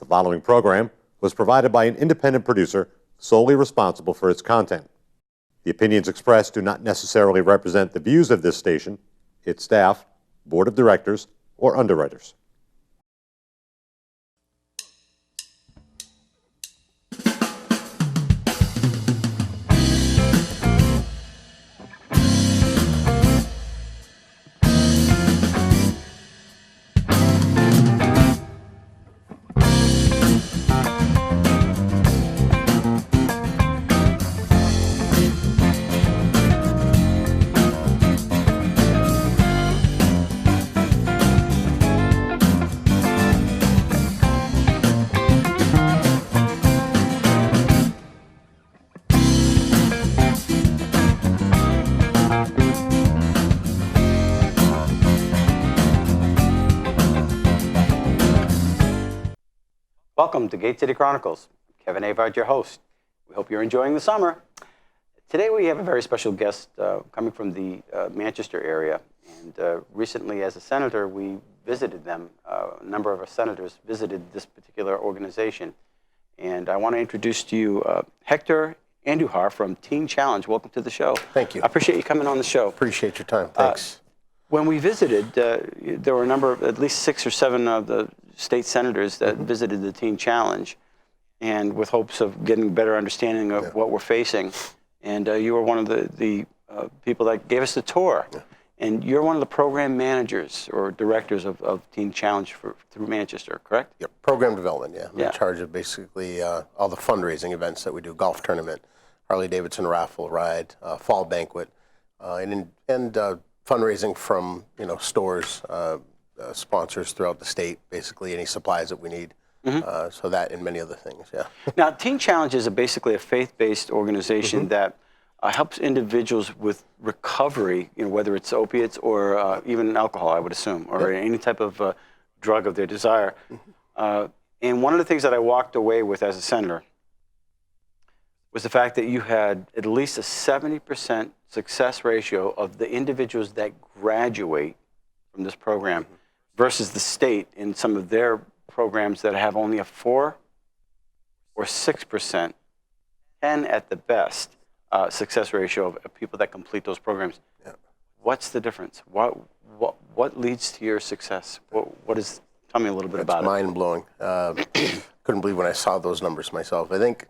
The following program was provided by an independent producer solely responsible for its content. The opinions expressed do not necessarily represent the views of this station, its staff, board of directors, or underwriters. Welcome to Gate City Chronicles. Kevin Avard, your host. We hope you're enjoying the summer. Today we have a very special guest coming from the Manchester area. And recently as a senator, we visited them. A number of our senators visited this particular organization. And I want to introduce to you Hector Andujar from Teen Challenge. Welcome to the show. Thank you. I appreciate you coming on the show. Appreciate your time. Thanks. When we visited, there were a number of, at least 6 or 7 of the state senators that visited the Teen Challenge, and with hopes of getting a better understanding of what we're facing. And you were one of the people that gave us the tour. Yeah. And you're one of the program managers or directors of Teen Challenge through Manchester, correct? Yep. Program development, yeah. I'm in charge of basically all the fundraising events that we do, golf tournament, Harley-Davidson raffle ride, fall banquet, and fundraising from stores, sponsors throughout the state, basically any supplies that we need. So that and many other things, yeah. Now, Teen Challenge is basically a faith-based organization that helps individuals with recovery, whether it's opiates or even alcohol, I would assume, or any type of drug of their desire. And one of the things that I walked away with as a senator was the fact that you had at least a 70% success ratio of the individuals that graduate from this program versus the state in some of their programs that have only a 4 or 6%, 10 at the best, success ratio of people that complete those programs. Yeah. What's the difference? What leads to your success? Tell me a little bit about it. It's mind-blowing. Couldn't believe when I saw those numbers myself. I think,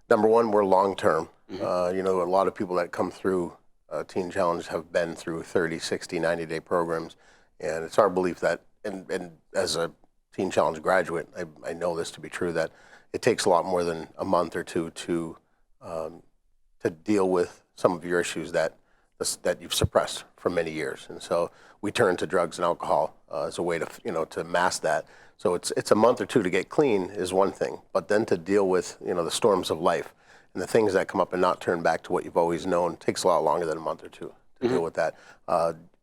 number one, we're long-term. A lot of people that come through Teen Challenge have been through 30, 60, 90-day programs. And it's our belief that, and as a Teen Challenge graduate, I know this to be true, that it takes a lot more than a month or two to deal with some of your issues that you've suppressed for many years. And so we turn to drugs and alcohol as a way to mask that. So it's a month or two to get clean is one thing, but then to deal with the storms of life and the things that come up and not turn back to what you've always known takes a lot longer than a month or two to deal with that.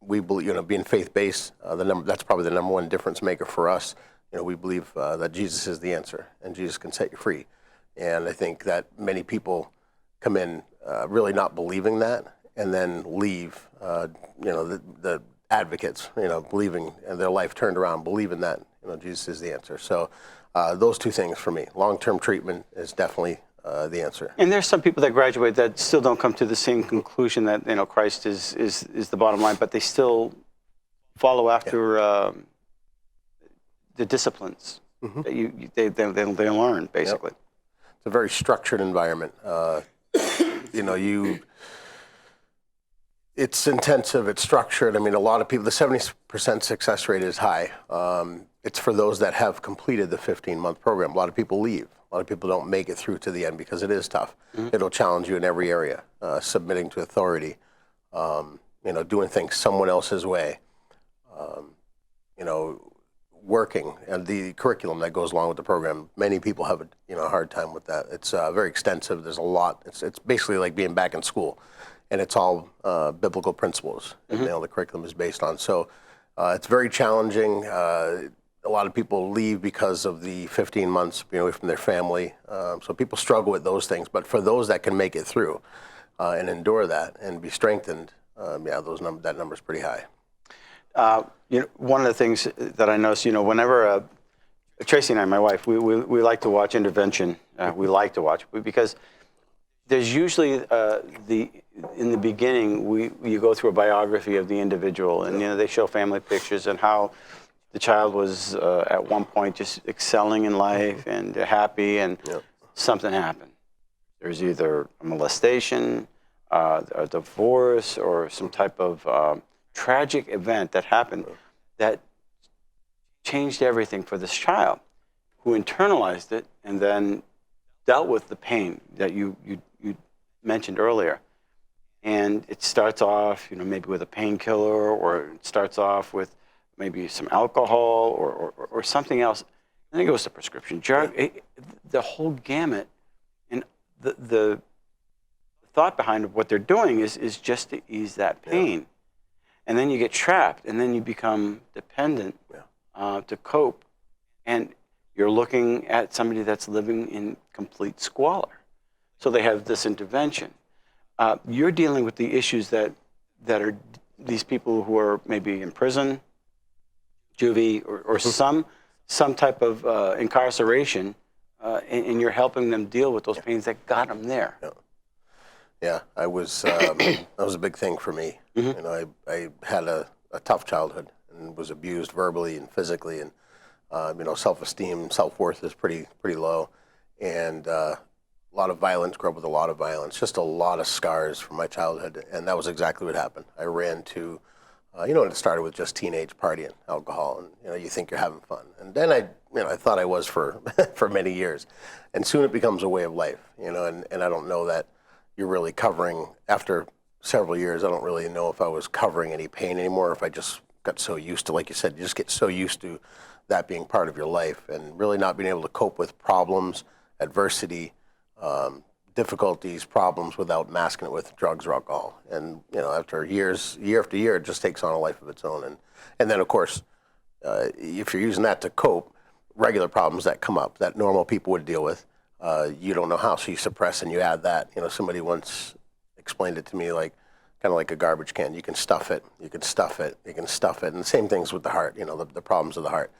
We believe, being faith-based, that's probably the number one difference maker for us. We believe that Jesus is the answer, and Jesus can set you free. And I think that many people come in really not believing that, and then leave, the advocates, believing, and their life turned around, believing that, Jesus is the answer. So those two things for me, long-term treatment is definitely the answer. And there's some people that graduate that still don't come to the same conclusion that Christ is the bottom line, but they still follow after the disciplines that they learn, basically. Yep. It's a very structured environment. It's intensive, it's structured. I mean, a lot of people, the 70% success rate is high. It's for those that have completed the 15-month program. A lot of people leave. A lot of people don't make it through to the end because it is tough. It'll challenge you in every area, submitting to authority, doing things someone else's way, working, and the curriculum that goes along with the program. Many people have a hard time with that. It's very extensive. There's a lot. It's basically like being back in school, and it's all biblical principles. And, the curriculum is based on. So it's very challenging. A lot of people leave because of the 15 months being away from their family. So people struggle with those things. But for those that can make it through and endure that and be strengthened, that number's pretty high. One of the things that I notice, whenever Tracy and I, my wife, we like to watch intervention. We like to watch because there's usually in the beginning you go through a biography of the individual, and they show family pictures and how the child was at one point just excelling in life and happy, and something happened. There's either a molestation, a divorce, or some type of tragic event that happened that changed everything for this child, who internalized it and then dealt with the pain that you mentioned earlier. And it starts off, maybe with a painkiller, or it starts off with maybe some alcohol or something else. Then it goes to prescription drug. The whole gamut. And the thought behind what they're doing is just to ease that pain. And then you get trapped, and then you become dependent to cope. And you're looking at somebody that's living in complete squalor. So they have this intervention. You're dealing with the issues that are these people who are maybe in prison, juvie, or some type of incarceration, and you're helping them deal with those pains that got them there. Yeah, I was that was a big thing for me. I had a tough childhood and was abused verbally and physically, and self-esteem, self-worth is pretty low, and a lot of violence. Grew up with a lot of violence, just a lot of scars from my childhood, and that was exactly what happened. I ran to, it started with just teenage partying, alcohol, and you think you're having fun, and then I thought I was for for many years, and soon it becomes a way of life, and I don't know that you're really covering, after several years, I don't really know if I was covering any pain anymore, if I just got so used to, like you said, you just get so used to that being part of your life and really not being able to cope with problems, adversity, difficulties, problems without masking it with drugs or alcohol. And, after years, year after year, it just takes on a life of its own. And then, of course, if you're using that to cope, regular problems that come up that normal people would deal with, you don't know how, so you suppress and you add that. Somebody once explained it to me kind of like a garbage can. You can stuff it, you can stuff it, you can stuff it. And the same things with the heart, the problems of the heart.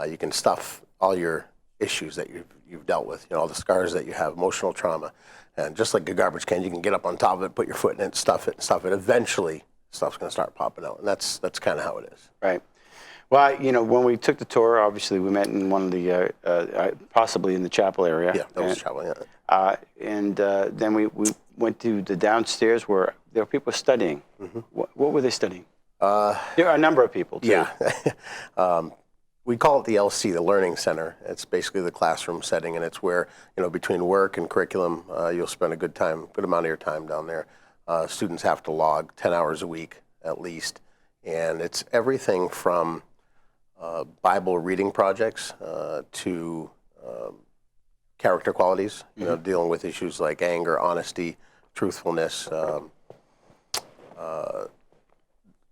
You can stuff all your issues that you've dealt with, all the scars that you have, emotional trauma. And just like a garbage can, you can get up on top of it, put your foot in it, stuff it, and stuff it. Eventually, stuff's going to start popping out. And that's kind of how it is. Right. Well, when we took the tour, obviously we met in one of the, possibly in the chapel area. Yeah, that was the chapel, yeah. And then we went to the downstairs where there were people studying. What were they studying? There are a number of people, too. Yeah. We call it the LC, the Learning Center. It's basically the classroom setting, and it's where, between work and curriculum, you'll spend a good amount of your time down there. Students have to log 10 hours a week at least, and it's everything from Bible reading projects to character qualities, dealing with issues like anger, honesty, truthfulness,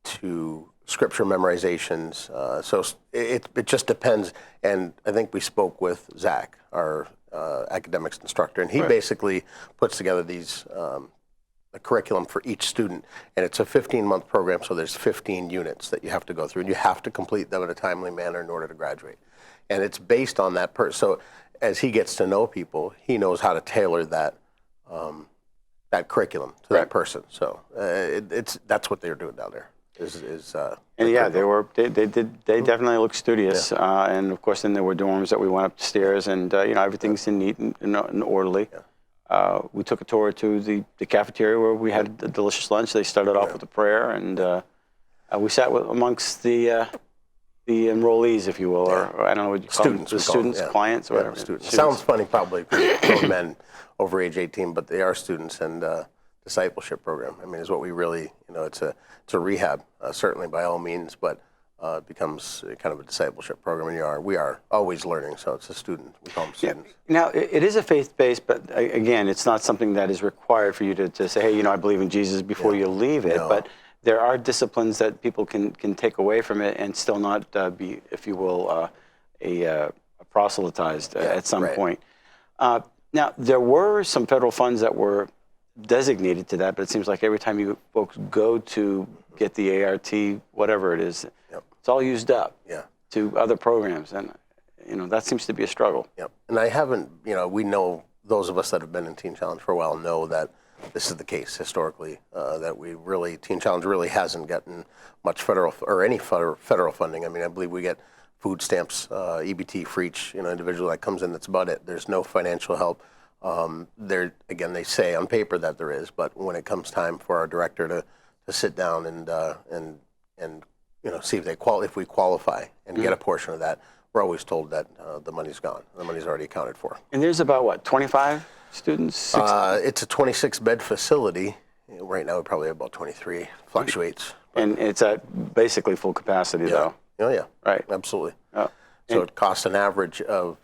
to scripture memorizations. So it just depends. And I think we spoke with Zach, our academics instructor, and he basically puts together these a curriculum for each student, and it's a 15-month program, so there's 15 units that you have to go through, and you have to complete them in a timely manner in order to graduate. And it's based on that person. So as he gets to know people, he knows how to tailor that that curriculum to that person. So that's what they're doing down there. And yeah, they definitely look studious, and of course then there were dorms that we went upstairs, and everything's neat and orderly. We took a tour to the cafeteria where we had a delicious lunch. They started off with a prayer, and we sat amongst the enrollees, if you will, or I don't know what you call them, the students, clients, or whatever. Students. Sounds funny probably for grown men over age 18, but they are students, and discipleship program, is what we really, it's a rehab, certainly by all means, but it becomes kind of a discipleship program, and we are always learning, so it's a student, we call them students. Now, it is a faith-based, but again, it's not something that is required for you to say, hey, I believe in Jesus before you leave it, but there are disciplines that people can take away from it and still not be, if you will, a proselytized at some point. Now, there were some federal funds that were designated to that, but it seems like every time you folks go to get the ART, whatever it is, it's all used up to other programs. And that seems to be a struggle. Yep. And I haven't, we know, those of us that have been in Teen Challenge for a while know that this is the case historically, that Teen Challenge really hasn't gotten much federal or any federal funding. I mean, I believe we get food stamps, EBT for each individual that comes in. That's about it. There's no financial help. Again, they say on paper that there is, but when it comes time for our director to sit down and see if we qualify and get a portion of that, we're always told that the money's gone. The money's already accounted for. And there's about what, 25 students? It's a 26-bed facility. Right now, we probably have about 23. Fluctuates. And it's at basically full capacity, though. Oh yeah. Right. Absolutely. Oh. So it costs an average of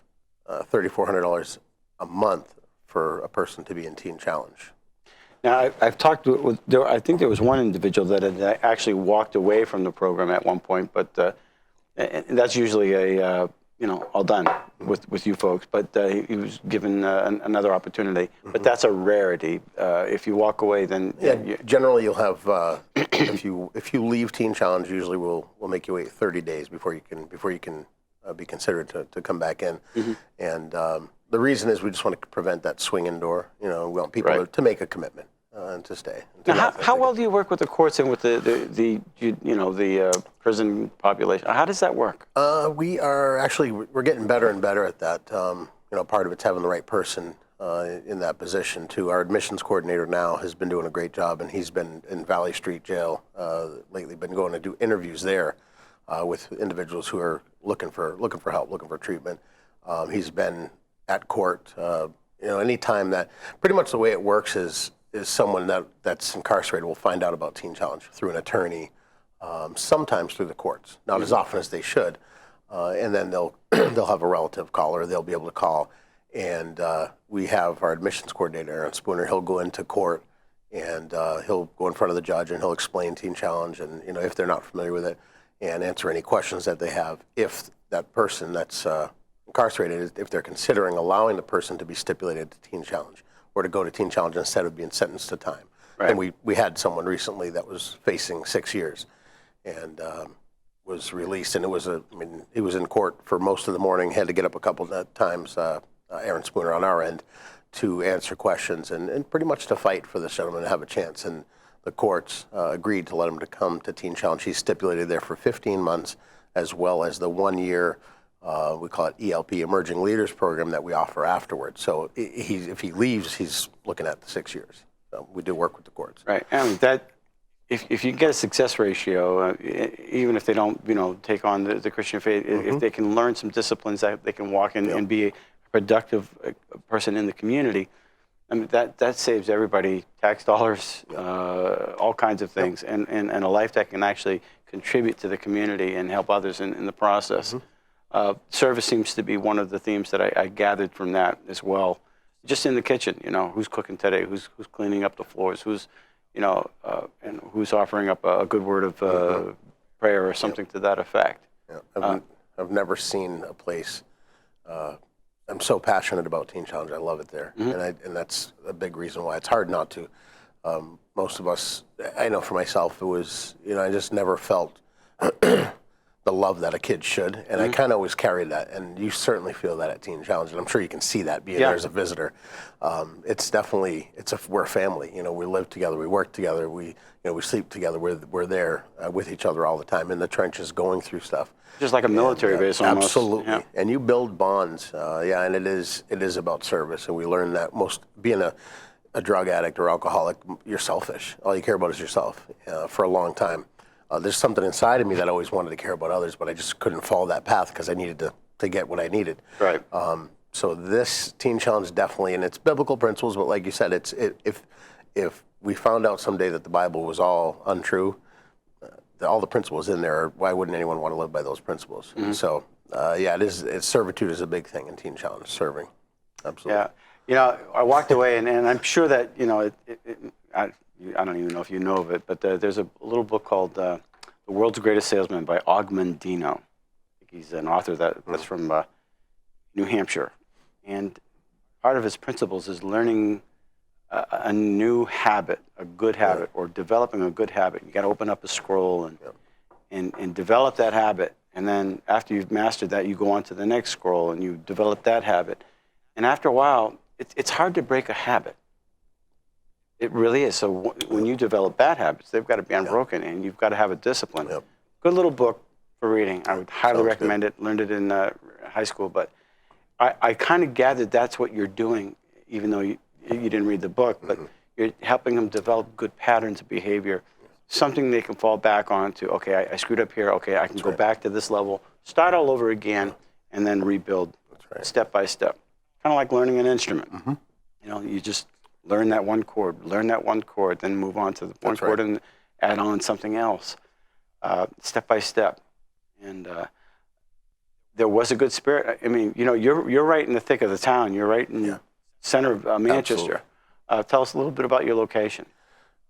$3,400 a month for a person to be in Teen Challenge. Now, I've talked with, I think there was one individual that had actually walked away from the program at one point, but and that's usually all done with you folks, but he was given another opportunity. But that's a rarity. If you walk away, then generally you'll have if you leave Teen Challenge, usually we'll make you wait 30 days before you can be considered to come back in. And the reason is we just want to prevent that swinging door. We want people to make a commitment and to stay. Now, how well do you work with the courts and with the prison population? How does that work? We're getting better and better at that. Part of it's having the right person in that position too. Our admissions coordinator now has been doing a great job, and he's been in Valley Street Jail lately. Been going to do interviews there with individuals who are looking for help, looking for treatment. He's been at court. Anytime that, pretty much the way it works is someone that's incarcerated will find out about Teen Challenge through an attorney, sometimes through the courts, not as often as they should, and then they'll have a relative call, or they'll be able to call, and we have our admissions coordinator, Aaron Spooner. He'll go into court and he'll go in front of the judge and he'll explain Teen Challenge, and if they're not familiar with it, and answer any questions that they have. If that person that's incarcerated, if they're considering allowing the person to be stipulated to Teen Challenge, or to go to Teen Challenge instead of being sentenced to time. Right. And we had someone recently that was facing 6 years and was released, and he was in court for most of the morning, had to get up a couple of times, Aaron Spooner on our end, to answer questions and pretty much to fight for this gentleman to have a chance. And the courts agreed to let him to come to Teen Challenge. He's stipulated there for 15 months, as well as the 1 year we call it ELP, Emerging Leaders Program, that we offer afterwards. So if he leaves, he's looking at the 6 years. So we do work with the courts. Right. And if you get a success ratio, even if they don't take on the Christian faith, if they can learn some disciplines that they can walk in and be a productive person in the community, I mean, that saves everybody tax dollars, all kinds of things, and a life that can actually contribute to the community and help others in the process. Service seems to be one of the themes that I gathered from that as well. Just in the kitchen, who's cooking today, who's cleaning up the floors, who's, and who's offering up a good word of prayer or something to that effect. Yeah. I've never seen a place. I'm so passionate about Teen Challenge. I love it there, and that's a big reason why it's hard not to. Most of us, I know for myself, it was I just never felt the love that a kid should, and I kind of always carried that, and you certainly feel that at Teen Challenge, and I'm sure you can see that being there as a visitor. It's definitely, we're a family. We live together, we work together, we sleep together. We're there with each other all the time in the trenches, going through stuff. Just like a military base, almost. Absolutely, yeah. And you build bonds. And it is about service, and we learn that being a drug addict or alcoholic, you're selfish. All you care about is yourself for a long time. There's something inside of me that I always wanted to care about others, but I just couldn't follow that path because I needed to get what I needed. Right. So this Teen Challenge definitely, and it's biblical principles, but like you said, if we found out someday that the Bible was all untrue, all the principles in there, why wouldn't anyone want to live by those principles? So servitude is a big thing in Teen Challenge, serving. Absolutely. Yeah. I walked away, and I'm sure that, I don't even know if you know of it, but there's a little book called The World's Greatest Salesman by Og Mandino. He's an author that's from New Hampshire. And part of his principles is learning a new habit, a good habit, or developing a good habit. You got to open up a scroll and develop that habit. And then after you've mastered that, you go on to the next scroll and you develop that habit. And after a while, it's hard to break a habit. It really is. So when you develop bad habits, they've got to be unbroken, and you've got to have a discipline. Yep. Good little book for reading. I would highly Sounds recommend it. Learned it in high school, but I kind of gathered that's what you're doing, even though you didn't read the book, but you're helping them develop good patterns of behavior, something they can fall back on to, okay, I screwed up here, okay, I can go back to this level, start all over again, and then rebuild step by step. Kind of like learning an instrument. You know, you just learn that one chord, then move on to the one chord and add on something else, step by step. And there was a good spirit. I mean, you know, you're right in the thick of the town. You're right in the center of Manchester. Tell us a little bit about your location.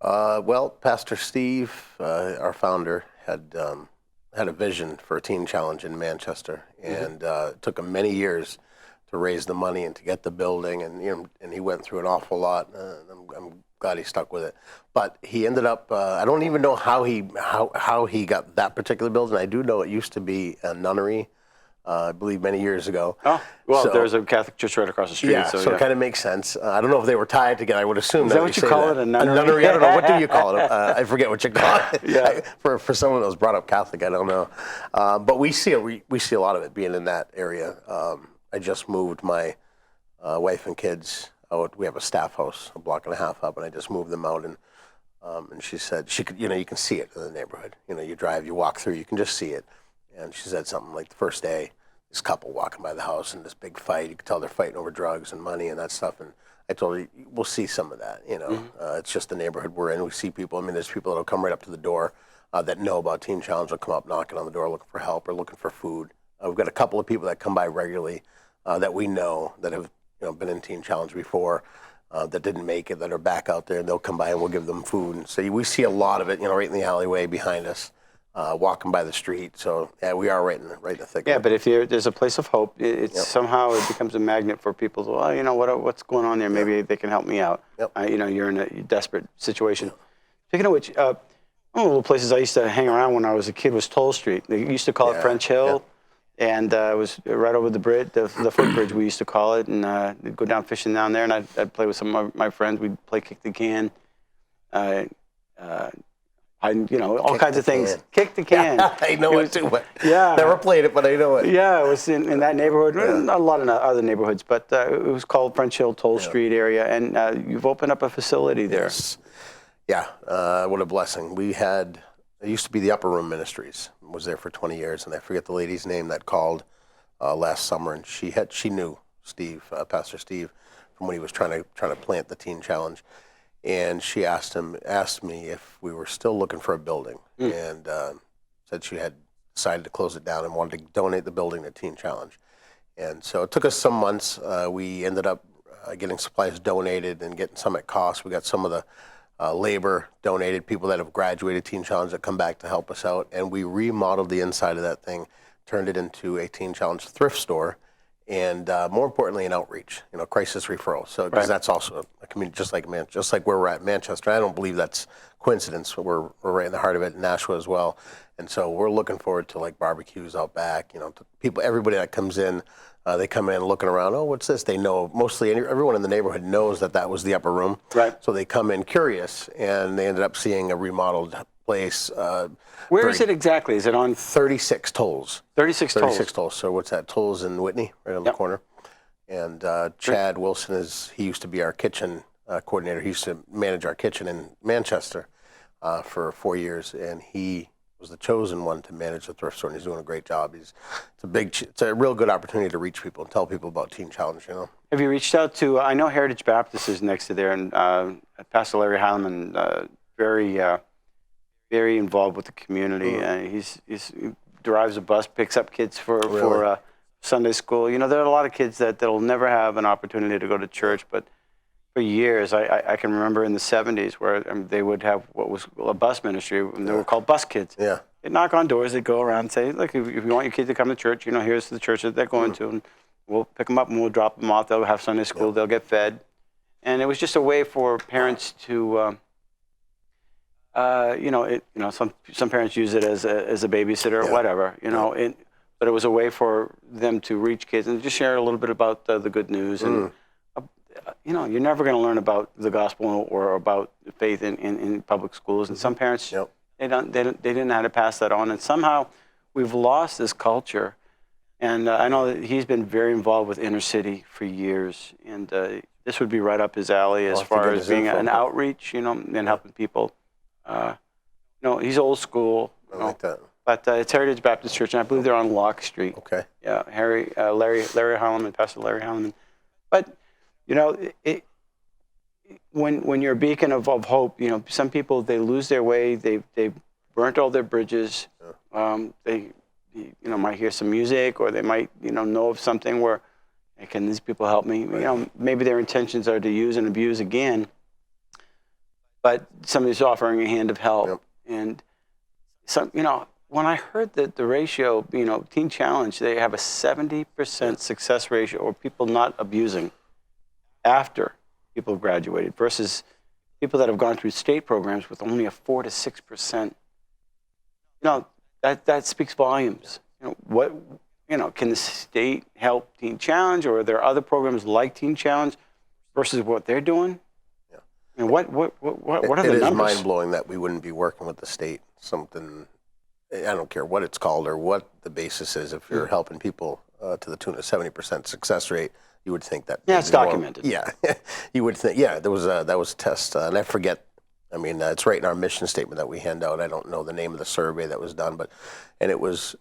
Well, Pastor Steve, our founder, had a vision for a teen challenge in Manchester, and it took him many years to raise the money and to get the building, and and he went through an awful lot. I'm glad he stuck with it, but he ended up. I don't even know how he got that particular building. I do know it used to be a nunnery. I believe many years ago. Oh, well, So- there's a Catholic church right across the street. Yeah, so it kind of makes sense. I don't know if they were tied together. I would assume. Is that what you call it, a nunnery? A nunnery? I don't know. What do you call it? I forget what you call it. Yeah. For someone that was brought up Catholic, I don't know. But we see a lot of it being in that area. I just moved my wife and kids out. We have a staff house a block and a half up, and I just moved them out. And she said she could. You can see it in the neighborhood. You drive, you walk through, you can just see it. And she said something like the first day, this couple walking by the house and this big fight. You could tell they're fighting over drugs and money and that stuff. And I told her, we'll see some of that. It's just the neighborhood we're in. We see people. I mean, there's people that'll come right up to the door that know about Teen Challenge. Will come up knocking on the door looking for help or looking for food. We've got a couple of people that come by regularly that we know that have been in Teen Challenge before that didn't make it, that are back out there, and they'll come by and we'll give them food. And so we see a lot of it, right in the alleyway behind us. Walking by the street, so yeah, we are right in the thick. Yeah, of it. but if there's a place of hope, somehow it becomes a magnet for people. To, what's going on there? Maybe they can help me out. Yep. You're in a desperate situation. Speaking of which, one of the little places I used to hang around when I was a kid was Toll Street. They used to call it French Hill, and it was right over the bridge, the footbridge we used to call it, and we'd go down fishing down there, and I'd play with some of my friends. We'd play kick the can. All kinds of things. Kick the can. I know it too. But Yeah. never played it, but I know it. Yeah, it was in that neighborhood. Not a lot of other neighborhoods, but it was called French Hill Toll Street area, and you've opened up a facility there. Yes. Yeah, what a blessing. It used to be the Upper Room Ministries. Was there for 20 years, and I forget the lady's name that called last summer, and she knew Steve, Pastor Steve, from when he was trying to plant the Teen Challenge. And she asked me if we were still looking for a building, and said she had decided to close it down and wanted to donate the building to Teen Challenge. And so it took us some months. We ended up getting supplies donated and getting some at cost. We got some of the labor donated, people that have graduated Teen Challenge that come back to help us out. And we remodeled the inside of that thing, turned it into a Teen Challenge thrift store. And more importantly, an outreach, crisis referral. So because that's also a community, just like where we're at Manchester. I don't believe that's coincidence. We're right in the heart of it in Nashua as well. And so we're looking forward to like barbecues out back. Everybody that comes in, they come in looking around. Oh, what's this? They know everyone in the neighborhood knows that was the Upper Room. Right. So they come in curious, and they ended up seeing a remodeled place. Where is it exactly? Is it on 36 Tolls? 36 Tolls. 36 Tolls. So what's that? Tolls in Whitney, right on the corner. And Chad Wilson he used to be our kitchen coordinator. He used to manage our kitchen in Manchester for 4 years, and he was the chosen one to manage the thrift store, and he's doing a great job. It's a real good opportunity to reach people and tell people about Teen Challenge. Have you reached out to? I know Heritage Baptist is next to there, and Pastor Larry Heileman, very involved with the community. He drives a bus, picks up kids for Sunday school. There are a lot of kids that'll never have an opportunity to go to church, but for years, I can remember in the 70s where they would have what was a bus ministry, and they were called bus kids. Yeah. They'd knock on doors, they'd go around and say, look, if you want your kid to come to church, here's the church that they're going to, and we'll pick them up and we'll drop them off. They'll have Sunday school, they'll get fed. And it was just a way for parents to Some parents use it as a babysitter or whatever, but it was a way for them to reach kids and just share a little bit about the good news. And, you're never going to learn about the gospel or about faith in public schools. And some parents, they didn't know how to pass that on. And somehow we've lost this culture. And I know that he's been very involved with inner city for years. And this would be right up his alley as far as being an outreach, and helping people. He's old school. I like that. But it's Heritage Baptist Church, and I believe they're on Locke Street. Okay. Yeah, Larry Holloman, Pastor Larry Holloman. But when you're a beacon of hope, some people, they lose their way. They burnt all their bridges. They might hear some music, or they might know of something where, hey, can these people help me? Right. Maybe their intentions are to use and abuse again. But somebody's offering a hand of help, and when I heard that the ratio, Teen Challenge, they have a 70% success ratio, or people not abusing after people have graduated, versus people that have gone through state programs with only a 4 to 6%. That speaks volumes. Can the state help Teen Challenge, or are there other programs like Teen Challenge versus what they're doing? Yeah. And what are the numbers? It is mind-blowing that we wouldn't be working with the state. Something, I don't care what it's called or what the basis is. If you're helping people to the tune of 70% success rate, you would think that. Yeah, it's documented. Yeah, you would think. Yeah, that was a test, and I forget. I mean, it's right in our mission statement that we hand out. I don't know the name of the survey that was done, and it was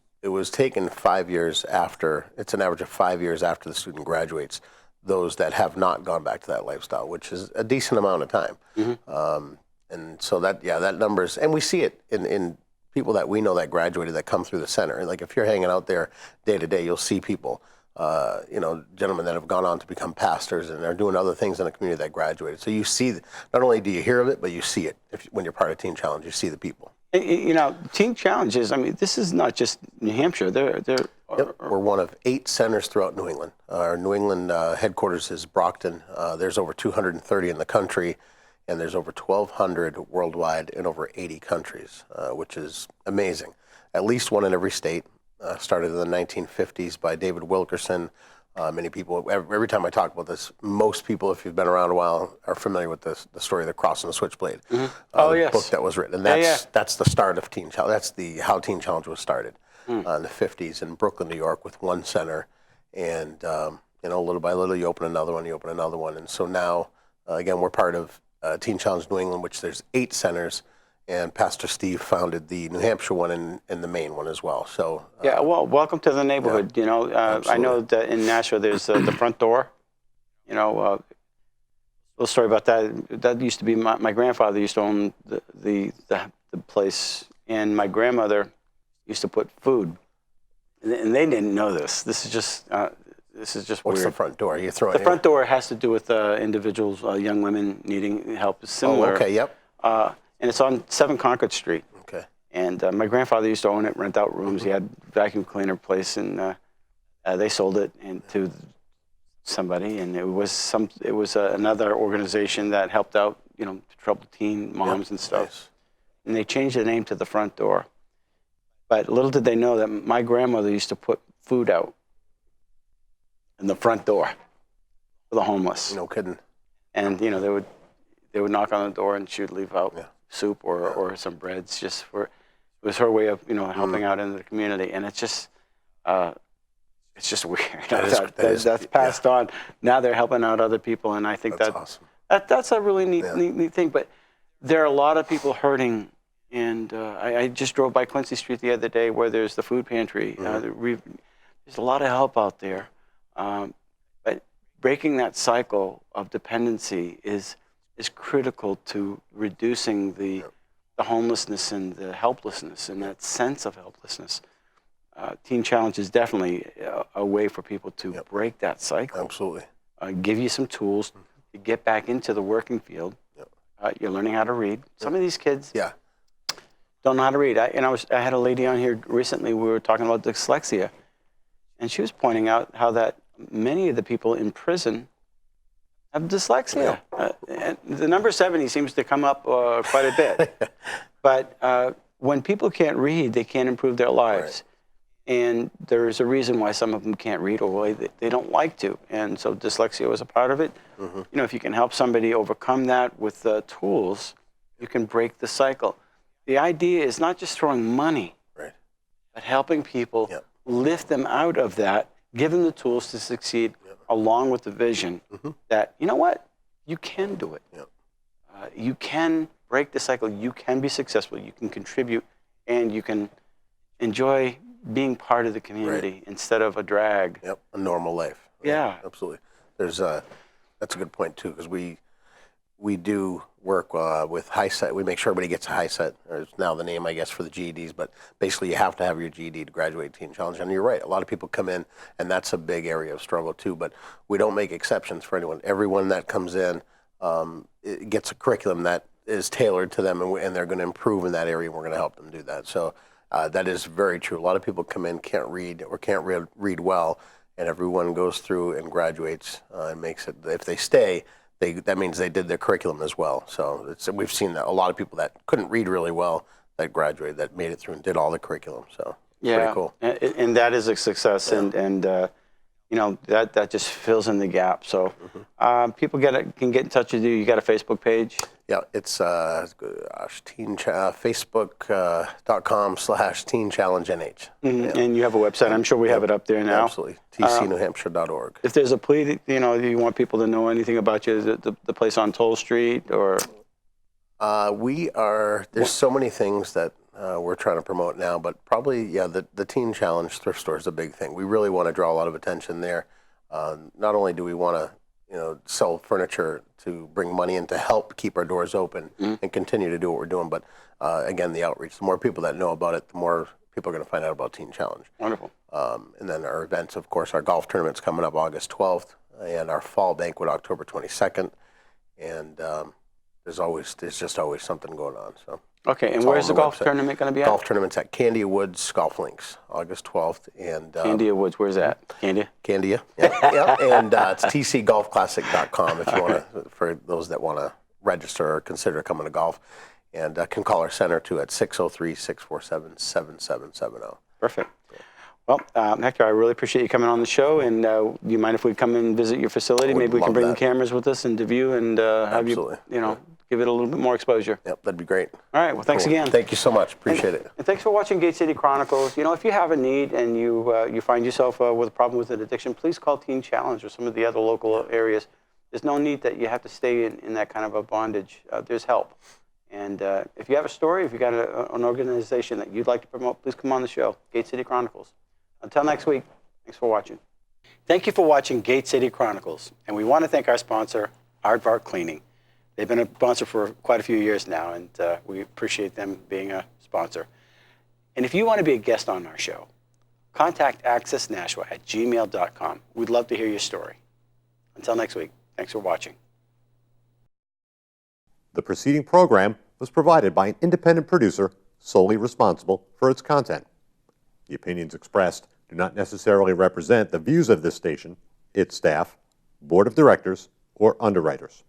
taken 5 years after. It's an average of 5 years after the student graduates. Those that have not gone back to that lifestyle, which is a decent amount of time. Mm-hmm. And so that numbers, and we see it in people that we know that graduated that come through the center. Like if you're hanging out there day to day, you'll see people, gentlemen that have gone on to become pastors and are doing other things in the community that graduated. So you see, not only do you hear of it, but you see it. When you're part of Teen Challenge, you see the people. Teen Challenges, this is not just New Hampshire. We're one of 8 centers throughout New England. Our New England headquarters is Brockton. There's over 230 in the country, and there's over 1,200 worldwide in over 80 countries, which is amazing. At least one in every state. Started in the 1950s by David Wilkerson. Many people, every time I talk about this, most people, if you've been around a while, are familiar with the story of the Cross and the Switchblade. Mm-hmm. Yes. Book that was written. And that's the start of Teen Challenge. That's how Teen Challenge was started in the 50s in Brooklyn, New York, with one center. And, little by little, you open another one. And so now, again, we're part of Teen Challenge New England, which there's 8 centers. And Pastor Steve founded the New Hampshire one and the Maine one as well. So welcome to the neighborhood. Yeah, I know that in Nashville there's the front door. Little story about that. That used to be my grandfather used to own the place, and my grandmother used to put food, and they didn't know this. This is just What's weird. the front door? You throw it. The front door has to do with individuals, young women needing help. Similar. Oh, okay. Yep. And it's on 7 Concord Street. Okay. And my grandfather used to own it, rent out rooms. He had a vacuum cleaner place, and they sold it to somebody. And it was another organization that helped out, troubled teen moms and stuff. Nice. And they changed the name to the front door. But little did they know that my grandmother used to put food out in the front door for the homeless. No kidding. And they would knock on the door, and she would leave out soup or some breads just for. It was her way of helping out in the community, and it's just weird. That's passed on. Now they're helping out other people, and I think that's awesome. That's a really neat thing. But there are a lot of people hurting, and I just drove by Quincy Street the other day where there's the food pantry. Mm-hmm. There's a lot of help out there, but breaking that cycle of dependency is critical to reducing the homelessness and the helplessness and that sense of helplessness. Teen Challenge is definitely a way for people to break that cycle. Absolutely. Give you some tools to get back into the working field. You're learning how to read. Some of these kids don't know how to read. I had a lady on here recently, we were talking about dyslexia, and she was pointing out how that many of the people in prison have dyslexia. And the number 70 seems to come up quite a bit. But when people can't read, they can't improve their lives. Right. And there's a reason why some of them can't read, or why they don't like to. And so dyslexia was a part of it. Mm-hmm. You know, if you can help somebody overcome that with tools, you can break the cycle. The idea is not just throwing money, right, but helping people, yep, lift them out of that, give them the tools to succeed, yep, along with the vision, mm-hmm, that, you know what, you can do it. Yep. You can break the cycle, you can be successful, you can contribute, and you can enjoy being part of the community, right, instead of a drag. Yep, a normal life. Yeah. Absolutely. That's a good point too, because we do work with high set. We make sure everybody gets a high set. It's now the name, I guess, for the GEDs, but basically you have to have your GED to graduate Teen Challenge. And you're right, a lot of people come in, and that's a big area of struggle too, but we don't make exceptions for anyone. Everyone that comes in it gets a curriculum that is tailored to them, and they're going to improve in that area, and we're going to help them do that. So that is very true. A lot of people come in, can't read, or can't read well, and everyone goes through and graduates and makes it. If they stay, that means they did their curriculum as well. So we've seen that a lot of people that couldn't read really well that graduated, that made it through and did all the curriculum. So it's pretty cool. And that is a success, yeah, and you know, that just fills in the gap. So mm-hmm, people can get in touch with you. You got a Facebook page? Yeah, it's facebook.com/teenchallengenh. Mm-hmm. Yeah. And you have a website. I'm sure we have it up there now. Absolutely. tcnewhampshire.org. If there's a plea, you know, you want people to know anything about you, is it the place on Toll Street, or? There's so many things that we're trying to promote now, but probably, yeah, the Teen Challenge thrift store is a big thing. We really want to draw a lot of attention there. Not only do we want to, you know, sell furniture to bring money in to help keep our doors open, mm-hmm, and continue to do what we're doing, but again, the outreach. The more people that know about it, the more people are going to find out about Teen Challenge. Wonderful. And then our events, of course, our golf tournament's coming up August 12th, and our fall banquet October 22nd, and there's just always something going on. So. Okay, and where's the golf tournament going to be at? Golf tournament's at Candia Woods Golf Links, August 12th. And Candia Woods, where's that? Candia? Candia, yeah. Yeah. And it's tcgolfclassic.com if you want to, for those that want to register or consider coming to golf. And can call our center too at 603-647-7770. Perfect. Well, Hector, I really appreciate you coming on the show. And do you mind if we come and visit your facility? Maybe we can bring the cameras with us and view and have you know, give it a little bit more exposure. Yep, that'd be great. All right, well, thanks again. Thank you so much. Appreciate it. And thanks for watching Gate City Chronicles. You know, if you have a need and you find yourself with a problem with an addiction, please call Teen Challenge or some of the other local areas. There's no need that you have to stay in that kind of a bondage. There's help. And if you have a story, if you got an organization that you'd like to promote, please come on the show, Gate City Chronicles. Until next week, thanks for watching. Thank you for watching Gate City Chronicles. And we want to thank our sponsor, Aardvark Cleaning. They've been a sponsor for quite a few years now, and we appreciate them being a sponsor. And if you want to be a guest on our show, contact accessnashua@gmail.com. We'd love to hear your story. Until next week, thanks for watching. The preceding program was provided by an independent producer solely responsible for its content. The opinions expressed do not necessarily represent the views of this station, its staff, board of directors, or underwriters.